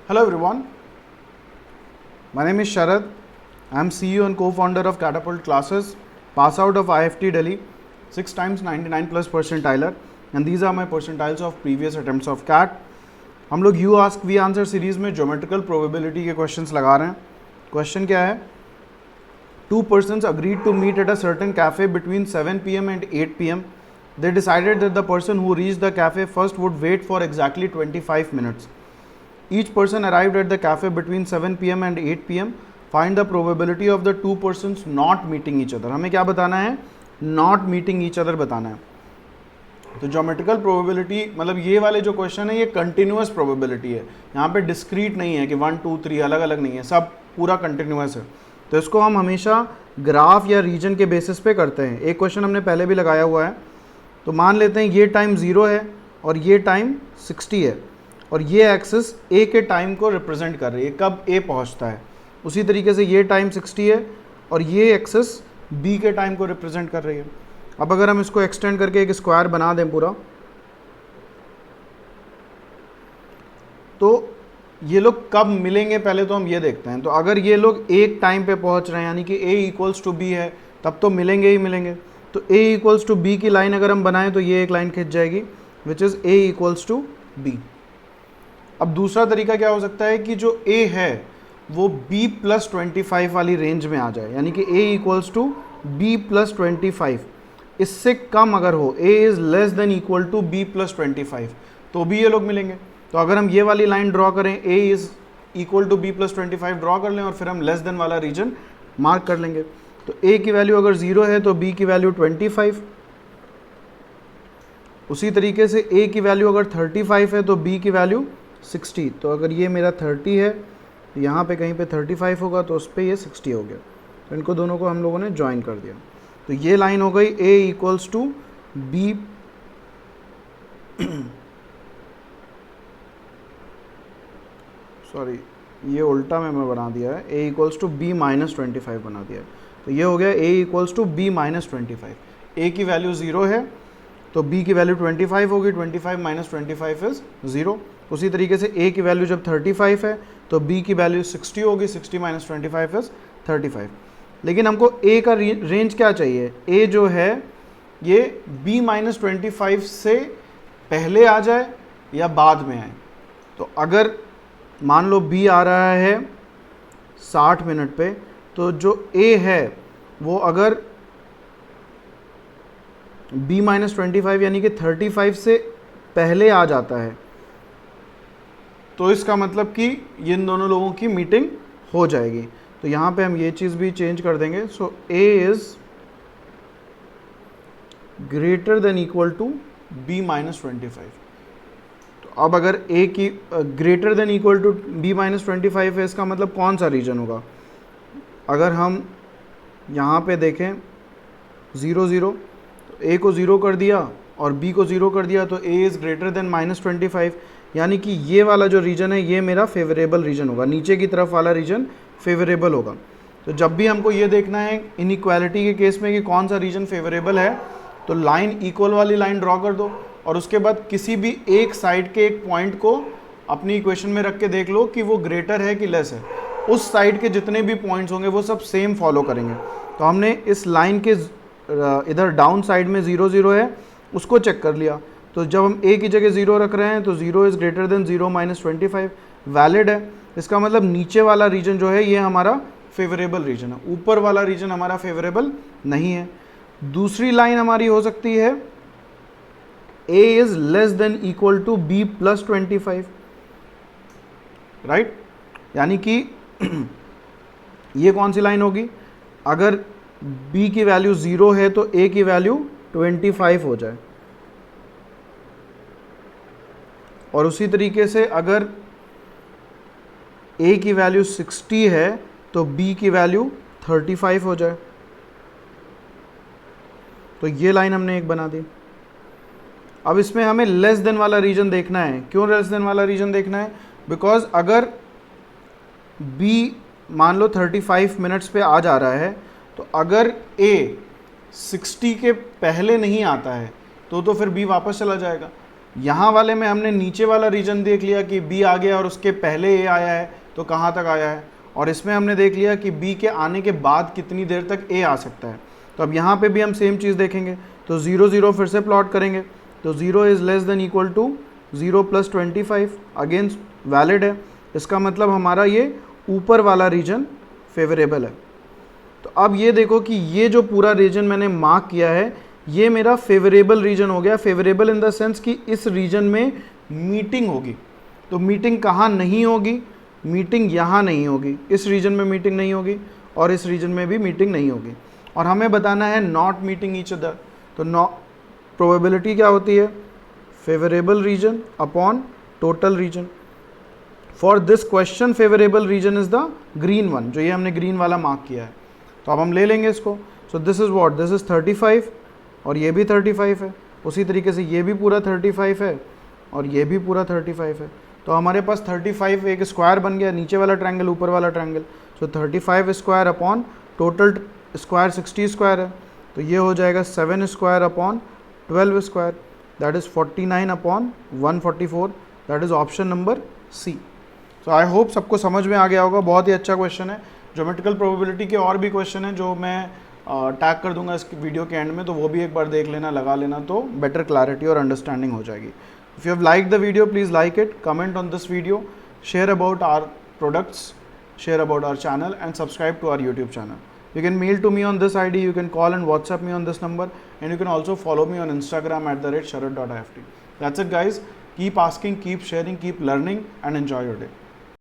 Hello everyone, my name is Sharad. I am CEO and co-founder of Catapult Classes, pass out of IFT Delhi, 6 times 99 plus percentiler, and these are my percentiles of previous attempts of CAT. हम लोग you ask we answer series में geometrical probability के questions लगा रहे हैं. Question क्या है? 2 persons agreed to meet at a certain cafe between 7 p.m. and 8 p.m. They decided that the person who reached the cafe first would wait for exactly 25 minutes. Each person arrived at the cafe between 7 p.m. and 8 p.m. Find the probability of the 2 persons not meeting each other. हमें क्या बताना है? Not meeting each other बताना है. तो geometrical probability मतलब ये वाले जो क्वेश्चन है ये कंटिन्यूअस प्रोबेबिलिटी है. यहाँ पे डिस्क्रीट नहीं है कि 1 2 3 अलग अलग नहीं है, सब पूरा कंटिन्यूअस है. तो इसको हम हमेशा ग्राफ या रीजन के बेसिस पे करते हैं. एक क्वेश्चन हमने पहले भी लगाया हुआ है. तो मान लेते हैं ये टाइम 0 है और ये टाइम 60 है और ये एक्सिस ए के टाइम को रिप्रेजेंट कर रही है, कब ए पहुंचता है. उसी तरीके से ये टाइम 60 है और ये एक्सिस बी के टाइम को रिप्रेजेंट कर रही है. अब अगर हम इसको एक्सटेंड करके एक स्क्वायर बना दें पूरा, तो ये लोग कब मिलेंगे पहले तो हम ये देखते हैं. तो अगर ये लोग एक टाइम पे पहुंच रहे हैं यानी कि ए इक्वल्स टू बी है, तब तो मिलेंगे ही मिलेंगे. तो ए इक्वल्स टू बी की लाइन अगर हम बनाएं तो ये एक लाइन खिंच जाएगी which is A equals to B. अब दूसरा तरीका क्या हो सकता है कि जो ए है वो b प्लस 25 वाली रेंज में आ जाए, यानी कि a equals to B plus 25. इससे कम अगर हो, a is less than equal to b plus 25, तो भी ये लोग मिलेंगे. तो अगर हम ये वाली लाइन ड्रॉ करें, a is equal to b plus 25 draw कर लें और फिर हम लेस देन वाला रीजन मार्क कर लेंगे. तो a की वैल्यू अगर 0 है तो b की वैल्यू 25. उसी तरीके से a की वैल्यू अगर 35 है तो b की वैल्यू 60. तो अगर ये मेरा 30 है तो यहाँ पे कहीं पे 35 होगा तो उस पर ये 60 हो गया. तो इनको दोनों को हम लोगों ने ज्वाइन कर दिया. तो ये लाइन हो गई a equals to B sorry ये उल्टा में मैं बना दिया है, a equals to B minus 25 बना दिया है. तो ये हो गया a equals to B minus 25. a की वैल्यू 0 है तो b की वैल्यू 25 होगी. 25 माइनस 25 इज़ 0. उसी तरीके से a की वैल्यू जब 35 है तो b की वैल्यू 60 होगी. 60 माइनस 25 इज़ 35. लेकिन हमको a का रेंज क्या चाहिए? a जो है ये b माइनस 25 से पहले आ जाए या बाद में आए. तो अगर मान लो b आ रहा है 60 मिनट पे, तो जो a है वो अगर b माइनस 25 यानी कि 35 से पहले आ जाता है तो इसका मतलब कि इन दोनों लोगों की मीटिंग हो जाएगी. तो यहाँ पे हम ये चीज़ भी चेंज कर देंगे. So a is greater than equal to b minus 25. तो अब अगर a की greater than equal to b minus 25 है, इसका मतलब कौन सा रीजन होगा? अगर हम यहाँ पे देखें 0 0, तो a को 0 कर दिया और b को 0 कर दिया, तो a is greater then minus 25. यानी कि ये वाला जो रीजन है ये मेरा फेवरेबल रीजन होगा, नीचे की तरफ वाला रीजन फेवरेबल होगा. तो जब भी हमको ये देखना है इनइक्वालिटी के केस में कि कौन सा रीजन फेवरेबल है, तो लाइन इक्वल वाली लाइन ड्रॉ कर दो और उसके बाद किसी भी एक साइड के एक पॉइंट को अपनी इक्वेशन में रख के देख लो कि वो ग्रेटर है कि लेस है. उस साइड के जितने भी पॉइंट्स होंगे वो सब सेम फॉलो करेंगे. तो हमने इस लाइन के इधर डाउन साइड में 0 0 है उसको चेक कर लिया. तो जब हम a की जगह 0 रख रहे हैं तो 0 is greater then 0 minus 25 valid है. इसका मतलब नीचे वाला रीजन जो है ये हमारा फेवरेबल रीजन है, ऊपर वाला रीजन हमारा फेवरेबल नहीं है. दूसरी लाइन हमारी हो सकती है a is less than equal to b plus 25, right. यानी कि ये कौन सी लाइन होगी? अगर b की वैल्यू 0 है तो a की वैल्यू 25 हो जाए. और उसी तरीके से अगर a की वैल्यू 60 है तो b की वैल्यू 35 हो जाए. तो ये लाइन हमने एक बना दी. अब इसमें हमें लेस देन वाला रीजन देखना है. क्यों लेस देन वाला रीजन देखना है? बिकॉज अगर b मान लो 35 मिनट्स पे आ जा रहा है, तो अगर a 60 के पहले नहीं आता है तो फिर b वापस चला जाएगा. यहाँ वाले में हमने नीचे वाला रीजन देख लिया कि बी आ गया और उसके पहले ए आया है तो कहाँ तक आया है, और इसमें हमने देख लिया कि बी के आने के बाद कितनी देर तक ए आ सकता है। तो अब यहाँ पे भी हम सेम चीज़ देखेंगे, तो 0 0 फिर से प्लॉट करेंगे, तो 0 is less than equal to 0 + 25, again valid है। इसका मतलब हमारा ये ऊपर वाला रीजन फेवरेबल है। तो अब ये देखो कि ये जो पूरा रीजन मैंने मार्क किया है ये मेरा फेवरेबल रीजन हो गया। फेवरेबल इन द सेंस कि इस रीजन में मीटिंग होगी। तो मीटिंग कहाँ नहीं होगी, मीटिंग यहाँ नहीं होगी, इस रीजन में मीटिंग नहीं होगी और इस रीजन में भी मीटिंग नहीं होगी। और हमें बताना है नॉट मीटिंग ईच अदर। तो प्रोबेबिलिटी क्या होती है, favourable region upon total region. For this question favourable region is the green one, जो ये हमने ग्रीन वाला मार्क किया है। तो अब हम ले लेंगे इसको। So this is what, this is 35 और ये भी 35 है। उसी तरीके से ये भी पूरा 35 है और ये भी पूरा 35 है। तो हमारे पास 35 एक स्क्वायर बन गया, नीचे वाला ट्रायंगल ऊपर वाला triangle. So 35 square upon total square 60 square है, तो ये हो जाएगा 7 square upon 12 square, that is 49 upon 144, that is option number C. So I hope सबको समझ में आ गया होगा। बहुत ही अच्छा क्वेश्चन है। ज्योमेट्रिकल प्रोबेबिलिटी के और भी क्वेश्चन हैं जो मैं टैग कर दूंगा इस वीडियो के एंड में, तो वो भी एक बार देख लेना, लगा लेना, तो बेटर क्लैरिटी और अंडरस्टैंडिंग हो जाएगी। If you have like the video please like it, comment on this video, share about our products, share about our channel and subscribe to our YouTube channel. You can mail to me on this ID, you can call and WhatsApp me on this number, and you can also follow me on Instagram @sharad.ift. That's it guys. Keep asking, keep sharing, keep learning and enjoy your day.